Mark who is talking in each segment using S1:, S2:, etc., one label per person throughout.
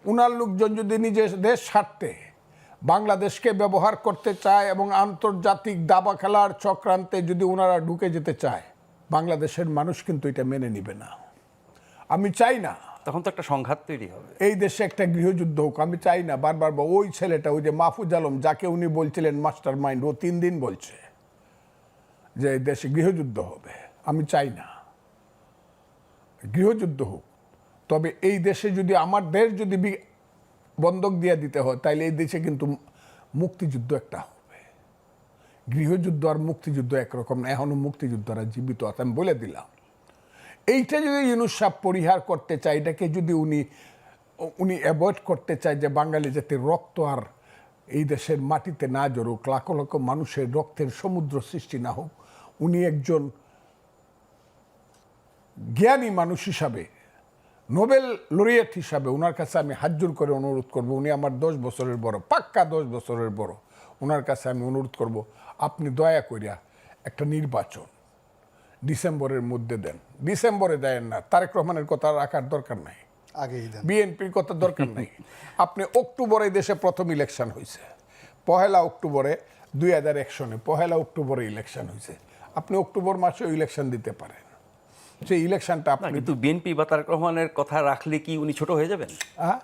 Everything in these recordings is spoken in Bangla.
S1: উনার লোকজন যদি নিজের দেশ স্বার্থে বাংলাদেশকে ব্যবহার করতে চায় এবং আন্তর্জাতিক দাবা খেলার চক্রান্তে যদি ওনারা ঢুকে যেতে চায়, বাংলাদেশের মানুষ কিন্তু এটা মেনে নিবে না। আমি চাই না
S2: তখন তো একটা সংঘাত তৈরি হবে।
S1: এই দেশে একটা গৃহযুদ্ধ হোক, আমি চাই না। বারবার ওই ছেলেটা, ওই যে মাহফুজ আলম, যাকে উনি বলছিলেন মাস্টার মাইন্ড, ও 3 দিন বলছে যে এই দেশে গৃহযুদ্ধ হবে। আমি চাই না গৃহযুদ্ধ হোক, তবে এই দেশে যদি আমার দেশ যদি বন্ধক দিয়ে দিতে হয়, তাইলে এই দেশে কিন্তু মুক্তিযুদ্ধ একটা হবে। গৃহযুদ্ধ আর মুক্তিযুদ্ধ একরকম না। এখনো মুক্তিযুদ্ধরা জীবিত আছে, আমি বলে দিলাম। এইটা যদি ইউনূস সাহেব পরিহার করতে চায়, এটাকে যদি উনি অ্যাভয়েড করতে চায় যে বাঙালি জাতির রক্ত আর এই দেশের মাটিতে না জড়ুক, লাখ লক্ষ মানুষের রক্তের সমুদ্র সৃষ্টি না হোক, উনি একজন জ্ঞানী মানুষ হিসাবে, নোবেল লরিয়েট হিসাবে ওনার কাছে আমি হাতজোড় করে অনুরোধ করব। উনি আমার 10 বছরের বড়, পাক্কা 10 বছরের বড়। ওনার কাছে আমি অনুরোধ করব, আপনি দয়া করিয়া একটা নির্বাচন ডিসেম্বরের মধ্যে দেন। ডিসেম্বরে দেন না, তারেক রহমানের কথা রাখার দরকার নাই,
S3: আগেই দেন।
S1: বিএনপির কথা দরকার নাই। আপনি অক্টোবরে দেশে প্রথম ইলেকশন হয়েছে, 1 অক্টোবরে 2001 সনে 1 অক্টোবরে ইলেকশন হয়েছে। আপনি অক্টোবর মাসে ইলেকশন দিতে পারেন। সেই ইলেকশনটা আপনি
S2: কিন্তু বিএনপি বা তারেক রহমানের কথা রাখলে কি উনি ছোট হয়ে যাবেন?
S1: হ্যাঁ,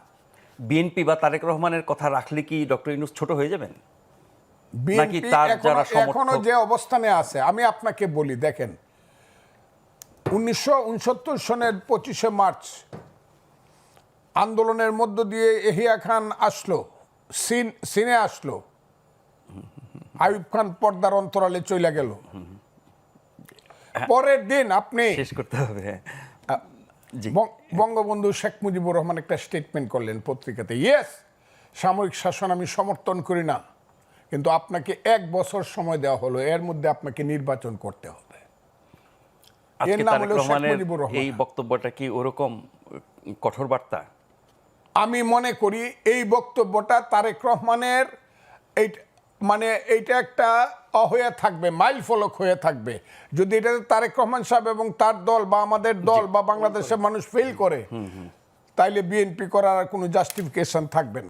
S2: বিএনপি বা তারেক রহমানের কথা রাখলে কি ডক্টর ইউনূস ছোট হয়ে যাবেন?
S1: বিএনপি
S2: তার যারা
S1: এখনো যে অবস্থানে আছে, আমি আপনাকে বলি, দেখেন 1969 সনের 25শে মার্চ আন্দোলনের মধ্য দিয়ে এহিয়া খান আসলো, সিনে আসলো, আইয়ুব খান পর্দার অন্তরালে চলে গেল। পরের দিন আপনি
S2: শেষ করতে হবে। জি,
S1: বঙ্গবন্ধু শেখ মুজিবুর রহমান একটা স্টেটমেন্ট করলেন পত্রিকাতে, ইয়েস, সামরিক শাসন আমি সমর্থন করি না, কিন্তু আপনাকে 1 বছর সময় দেওয়া হলো, এর মধ্যে আপনাকে নির্বাচন করতে হবে।
S2: আজকে তারেক রহমানের এই বক্তব্যটা কি ওরকম কঠোর বার্তা?
S1: আমি মনে করি এই বক্তব্যটা তারেক রহমানের এইটা একটা হয়ে থাকবে, মাইল ফলক হয়ে থাকবে। যদি এটা তারেক রহমান সাহেব এবং তার দল বা আমাদের দল বা বাংলাদেশের মানুষ ফেল করে, তাইলে বিএনপি করার কোনো জাস্টিফিকেশন থাকবে না।